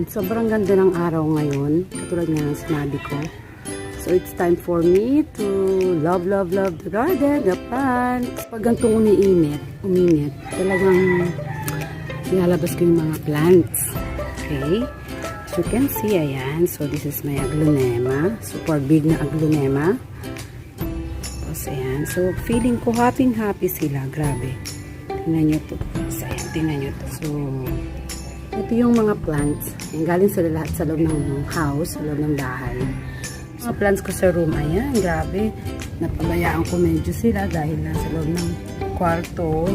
sobrang ganda ng araw ngayon. Katulad nga ng sinabi ko. So, it's time for me to love the garden, the plants. Pag gantong uminit, talagang nilalabas ko yung mga plants. Okay? As you can see, ayan. So, this is my aglonema. Super big na aglonema. Tapos, ayan. So, feeling ko happy sila. Grabe. Tingnan nyo to. So, ayan. Tingnan nyo to. So, ito yung mga plants. Ayan, galing sila lahat sa loob ng house, sa loob ng bahay. Mga plants ko sa room, ayan, grabe. Napabayaan ko medyo sila dahil nasa loob ng kwarto.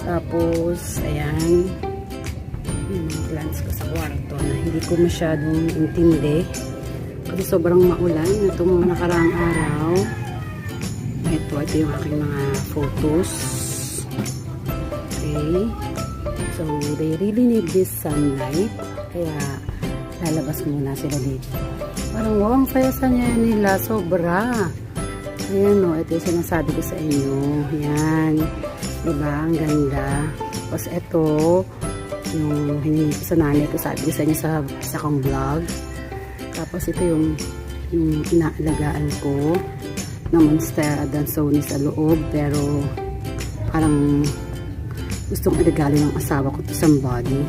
Tapos, ayan, yung mga plants ko sa kwarto na hindi ko masyadong intindi. Kasi sobrang maulan itong mga nakaraang araw. Ito yung aking mga photos. Okay. So, they really need this sunlight. Kaya, lalabas muna sila dito. Parang wow, ang payasan niya nila. Sobra. Ayan o. Ito yung sinasabi ko sa inyo. Ayan. Diba? Ang ganda. Tapos ito, yung hiningi ko sa nanay ko. Sabi ko sa inyo sa kong vlog. Tapos ito yung inaalagaan ko na Monstera Adansonii sa loob. Pero parang gustong alagali ng asawa ko to somebody.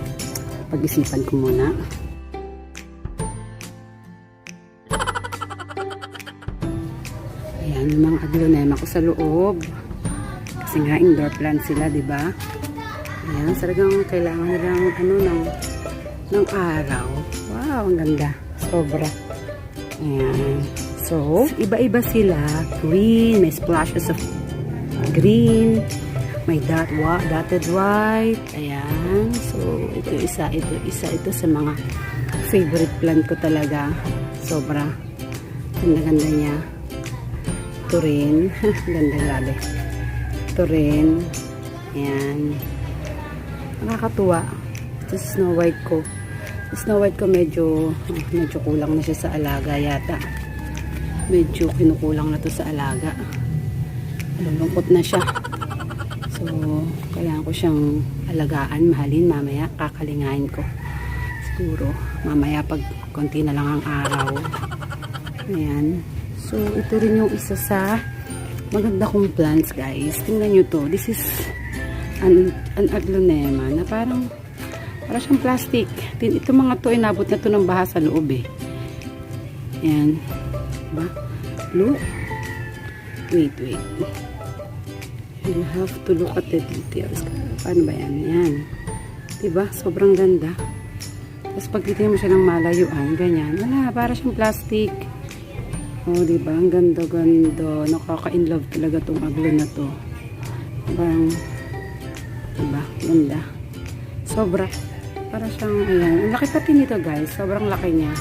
Pag-isipan ko muna. Ayan, yung mga aglonema ko sa loob. Kasi nga, indoor plant sila, diba? Ayan, talagang kailangan nilang, ng araw. Wow, ang ganda. Sobra. Ayan. So, iba-iba sila. Green, may splashes of green. May dotted white. Ayan. So, ito isa sa mga favorite plant ko talaga. Sobra. Ganda-ganda niya. Ito rin. Ganda, grabe. Ito rin. Ayan. Nakakatuwa. Ito Snow White ko. Snow White ko medyo kulang na siya sa alaga yata. Medyo kinukulang na to sa alaga. Lulungkot na siya. So, kailangan ko siyang alagaan, mahalin mamaya. Kakalingain ko. Siguro. Mamaya pag konti na lang ang araw. Ayan. So, ito rin yung isa sa maganda kong plants, guys. Tingnan nyo to. This is an aglonema na parang siyang plastic. Ito mga to, inabot na to ng baha sa loob eh. Ayan. Diba? Look. Wait. You have to look at the details. Paano ba yan? Ayan. Diba? Sobrang ganda. Tapos pag titignan mo siya ng malayuan, ganyan. Wala, para siyang plastic. Oh, diba? Ang ganda-ganda. Nakaka-inlove talaga tong aglo na to. Parang, diba? Ganda. Sobra. Para siyang, ayan. Ang laki pati nito, guys. Sobrang laki niya.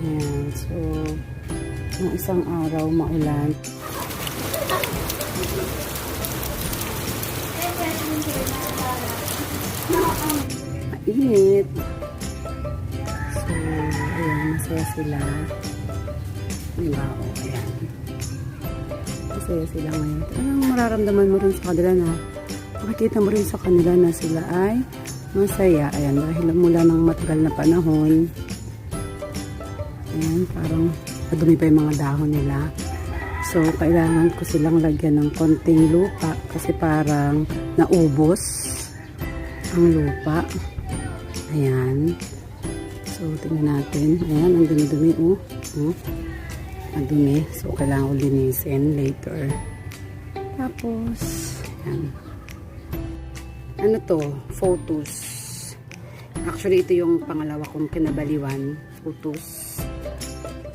Ayan. So, yung isang araw, maulan. Mainit. So, ayan. Masaya sila. Diba? O, ayan. Masaya sila ngayon. Anong mararamdaman mo rin sa kanila na makikita mo rin sa kanila na sila ay masaya. Ayan. Dahil mula ng matagal na panahon. Ayan. Parang madumi pa yung mga dahon nila. So, kailangan ko silang lagyan ng konting lupa kasi parang naubos ang lupa. Ayan. So, tingnan natin. Ayan, ang dumi-dumi. Ang dumi. So, kailangan ko linisin later. Tapos, ayan. Ano to? Photos. Actually, ito yung pangalawa kong kinabaliwan. Photos.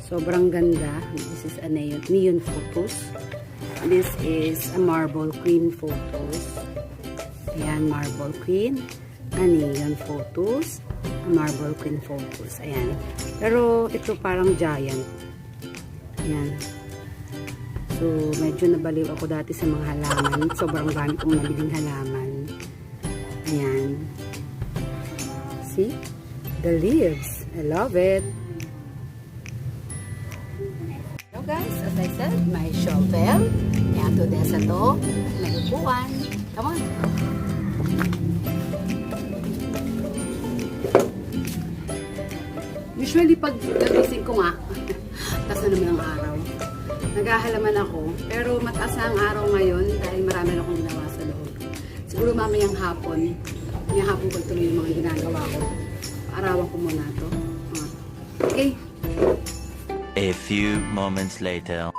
Sobrang ganda. This is a neon photos. This is a marble queen photos. Ayan, marble queen. A neon photos. A marble queen photos. Ayan. Pero ito parang giant. Ayan. So, medyo nabaliw ako dati sa mga halaman. Sobrang dami kong nabiling halaman. Ayan. See? The leaves. I love it. Guys, as I said, may shovel. Ayan, to desa to. May upuan. Come on. Usually, pag nagising ko nga, taas na naman ang araw. Naghahalaman ako, pero mataas na ang araw ngayon dahil marami na akong ginawa sa loob. Siguro mamayang hapon ko tuloy yung mga ginagawa ko. Arawan ko muna to. Okay. A few moments later.